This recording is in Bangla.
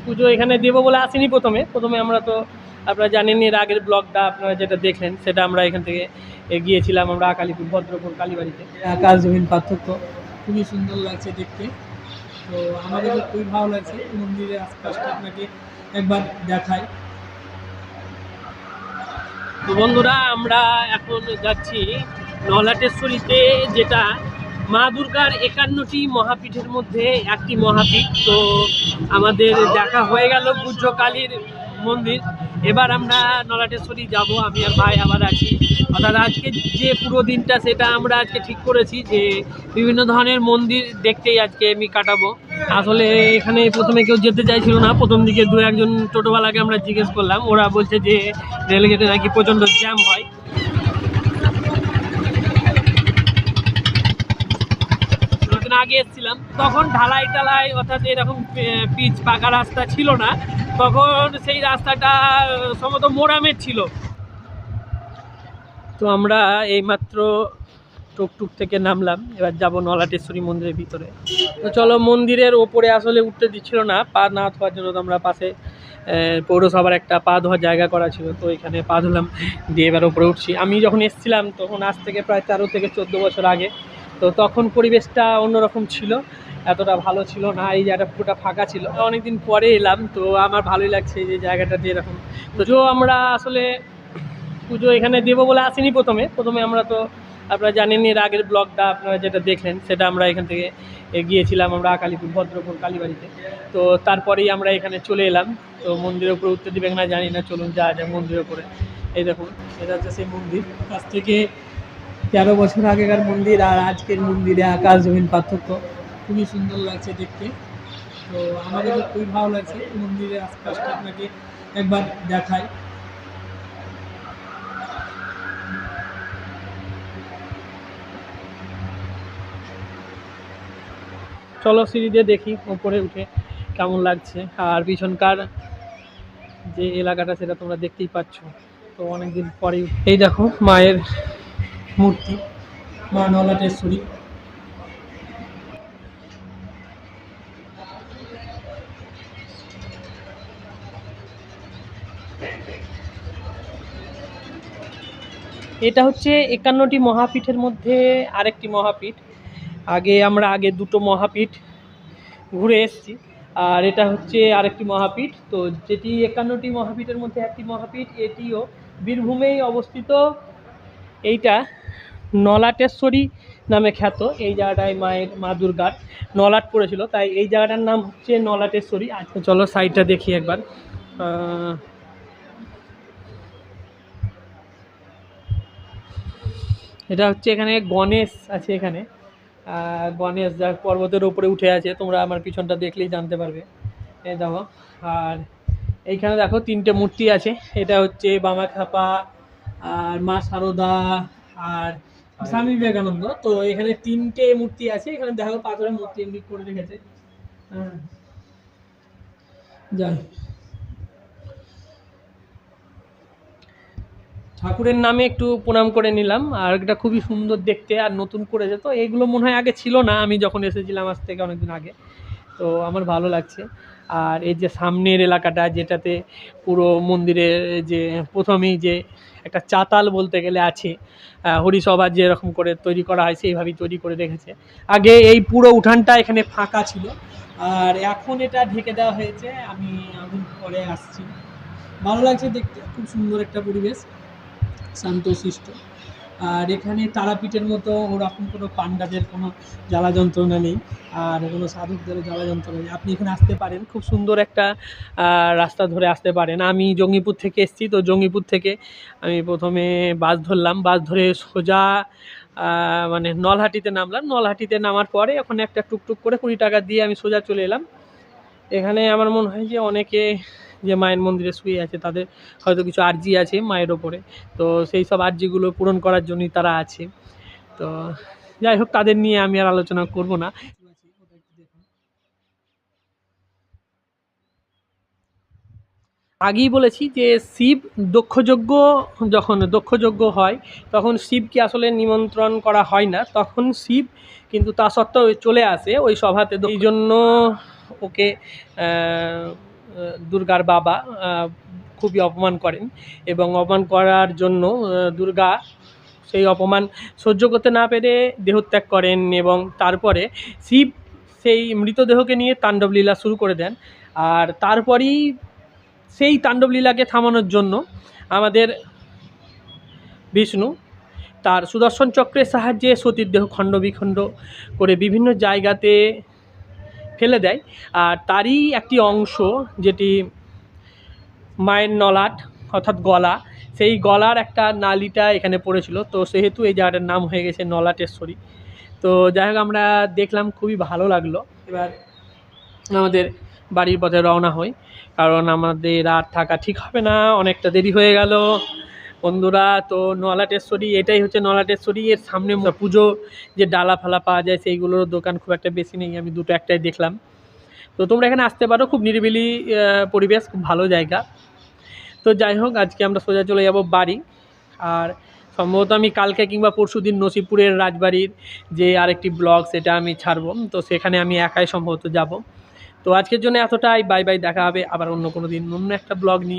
পুজো এখানে দেবো বলে আসিনি। প্রথমে আমরা তো আপনারা জানেন, এর আগের ব্লগটা আপনারা যেটা দেখলেন সেটা আমরা এখান থেকে গিয়েছিলাম আমরা আকালিপুর, ভদ্রপুর কালীবাড়িতে। আকাশ জমিন পার্থক্য, খুবই সুন্দর লাগছে দেখতে। তো আমাদের খুবই ভালো লাগছে। মন্দিরের আশপাশটা আপনাকে একবার দেখাই। তো বন্ধুরা, আমরা এখন যাচ্ছি নলাটেশ্বরীতে, যেটা মা দুর্গার 51টি মহাপীঠের মধ্যে একটি মহাপীঠ। তো আমাদের দেখা হয়ে গেল পূজ্য কালীর মন্দির। এবার আমরা নলাটেশ্বরী যাব, আমি আর ভাই আবার আছি। অর্থাৎ আজকে যে পুরো দিনটা সেটা আমরা আজকে ঠিক করেছি যে বিভিন্ন ধরনের মন্দির দেখতেই আজকে আমি কাটাবো। আসলে এখানে প্রথমে কেউ যেতে চাইছিল না। প্রথম দিকে দু একজন টোটোওয়ালাকে আমরা জিজ্ঞেস করলাম, ওরা বলছে যে রেলগেটে নাকি প্রচণ্ড জ্যাম হয়। আগে এসেছিলাম তখন ঢালাই অর্থাৎ এরকম পিচ পাকা রাস্তা ছিল না, তখন সেই রাস্তাটা সম্ভবত মোরামের ছিল। তো আমরা এইমাত্র টুকটুক থেকে নামলাম, এবার যাব নলাটেশ্বরী মন্দিরের ভিতরে। তো চলো, মন্দিরের ওপরে আসলে উঠতে দিচ্ছিল না, পা না ধোয়ার জন্য। তো আমরা পাশে পৌরসভার একটা পা ধোয়ার জায়গা করা ছিল, তো এখানে পা ধুলাম, দিয়ে এবার ওপরে উঠছি। আমি যখন এসেছিলাম তখন আজ থেকে প্রায় 13 থেকে 14 বছর আগে। তো তখন পরিবেশটা অন্যরকম ছিল, এতটা ভালো ছিল না। এই জায়গাটা পুরোটা ফাঁকা ছিল। অনেকদিন পরে এলাম, তো আমার ভালোই লাগছে এই যে জায়গাটা দিয়ে এরকম। তো আমরা আসলে পুজো এখানে দেবো বলে আসিনি। প্রথমে আমরা তো আপনারা জানেন, এর আগের ব্লগটা আপনারা যেটা দেখলেন সেটা আমরা এখান থেকে গিয়েছিলাম আমরা আকালিপুর, ভদ্রপুর কালীবাড়িতে। তো তারপরেই আমরা এখানে চলে এলাম। তো মন্দিরের উপরে উঠতে দিবেন না জানি না, চলুন যা যায় মন্দিরের উপরে। এই দেখুন, এটা হচ্ছে সেই মন্দির। আজ থেকে 13 বছর আগেকার মন্দির আর আজকের মন্দিরে আকাশ জমিন পার্থক্য। খুবই সুন্দর লাগছে দেখতে। তো আমাদের খুবই ভালো লাগছে। মন্দিরের আশপাশটা আপনাকে একবার দেখাই। চলো সিঁড়ি দিয়ে দেখি উপরে উঠে কেমন লাগছে। আর পিছনকার যে এলাকাটা সেটা তোমরা দেখতেই পাচ্ছ। তো অনেকদিন পরেই এই দেখো মায়ের মূর্তি, মা নলাটেশ্বরী। এটা হচ্ছে 51টি মহাপীঠের মধ্যে আরেকটি মহাপীঠ। আগে দুটো মহাপীঠ ঘুরে এসেছি, আর এটা হচ্ছে আরেকটি মহাপীঠ। তো যেটি 51টি মহাপীঠের মধ্যে একটি মহাপীঠ, এটিও বীরভূমেই অবস্থিত। এইটা নলাটেশ্বরী নামে খ্যাত। এই জায়গাটায় মা দুর্গার নলাট পড়েছিল, তাই এই জায়গাটার নাম হচ্ছে নলাটেশ্বরী। আচ্ছা চলো সাইডটা দেখি একবার। এটা হচ্ছে, এখানে গণেশ আছে। এখানে গণেশ যা পর্বতের উপরে উঠে আছে, তোমরা আমার পিছনটা দেখলেই জানতে পারবে। এই দেখো, আর এইখানে দেখো 3টে মূর্তি আছে। এটা হচ্ছে বামাখ্যাপা, আর মা শারদা, আর স্বামী বিবেকানন্দ। তো এখানে 3টে মূর্তি আছে। এখানে দেখো পাথরের মূর্তি এমনি করে রেখেছে। যাই, ঠাকুরের নামে একটু প্রণাম করে নিলাম। আর এটা খুবই সুন্দর দেখতে, আর নতুন করেছে। তো এইগুলো মনে হয় আগে ছিল না, আমি যখন এসেছিলাম আজ থেকে অনেকদিন আগে। তো আমার ভালো লাগছে। আর এই যে সামনের এলাকাটা, যেটাতে পুরো মন্দিরের যে প্রথমেই যে একটা চাতাল বলতে গেলে আছে, হরিসভা যেরকম করে তৈরি করা হয় সেইভাবেই তৈরি করে রেখেছে। আগে এই পুরো উঠানটা এখানে ফাঁকা ছিল, আর এখন এটা ঢেকে দেওয়া হয়েছে। আমি পরে আসছি, ভালো লাগছে দেখতে। খুব সুন্দর একটা পরিবেশ, শান্তশিষ্ট। আর এখানে তারাপীঠের মতো ওরকম কোনো পাণ্ডাদের কোনো জ্বালা যন্ত্রণা নেই, আর কোনো সাধকদেরও জ্বালা যন্ত্রণা নেই। আপনি এখানে আসতে পারেন, খুব সুন্দর একটা রাস্তা ধরে আসতে পারেন। আমি জঙ্গিপুর থেকে এসেছি, তো জঙ্গিপুর থেকে আমি প্রথমে বাস ধরলাম। বাস ধরে সোজা মানে নলহাটিতে নামলাম। নলহাটিতে নামার পরে ওখানে একটা টুকটুক করে 20 টাকা দিয়ে আমি সোজা চলে এলাম। এখানে আমার মনে হয় যে অনেকে যে মায়ের মন্দিরে শুয়ে আছে, তাদের হয়তো কিছু আর্জি আছে মায়ের ওপরে। তো সেই সব আর্জিগুলো পূরণ করার জন্যই তারা আছে। তো যাই হোক, তাদের নিয়ে আমি আর আলোচনা করব না। আগেই বলেছি যে শিব যখন দক্ষযজ্ঞ হয়, তখন শিবকে আসলে নিমন্ত্রণ করা হয় না। তখন শিব কিন্তু তা সত্ত্বেও চলে আসে ওই সভাতে। এই জন্য ওকে দুর্গার বাবা খুবই অপমান করেন, এবং অপমান করার জন্য দুর্গা সেই অপমান সহ্য করতে না পেরে দেহত্যাগ করেন, এবং তারপরে শিব সেই মৃতদেহকে নিয়ে তাণ্ডব লীলা শুরু করে দেন। আর তারপরেই সেই তাণ্ডব লীলাকে থামানোর জন্য আমাদের বিষ্ণু তার সুদর্শন চক্রের সাহায্যে সতীর দেহ খণ্ড বিখণ্ড করে বিভিন্ন জায়গাতে ফেলে দেয়। আর তারই একটি অংশ, যেটি মায়ের নলাট অর্থাৎ গলা, সেই গলার একটা নালিটা এখানে পড়েছিল, তো সেহেতু এই জায়গাটার নাম হয়ে গেছে নলাটেশ্বরী। তো যাই হোক, আমরা দেখলাম, খুবই ভালো লাগলো। এবার আমাদের বাড়ির পথে রওনা হই, কারণ আমাদের আর থাকা ঠিক হবে না, অনেকটা দেরি হয়ে গেল বন্ধুরা। তো নলাটেশ্বরী, এটাই হচ্ছে নলাটেশ্বরী। এর সামনে পুজো যে ডালা ফালা পাওয়া যায়, সেইগুলোর দোকান খুব একটা বেশি নেই, আমি দুটো একটাই দেখলাম। তো তোমরা এখানে আসতে পারো, খুব নিরিবিলি পরিবেশ, খুব ভালো জায়গা। তো যাই হোক, আজকে আমরা সোজা চলে যাব বাড়ি। আর সম্ভবত আমি কালকে কিংবা পরশুদিন নসিপুরের রাজবাড়ির যে আরেকটি ব্লগ, সেটা আমি ছাড়বো, তো সেখানে আমি একাই সম্ভবত যাব। তো আজকের জন্য এতটাই, বাই বাই, দেখা হবে আবার অন্য কোনো দিন অন্য একটা ব্লগ নিয়ে।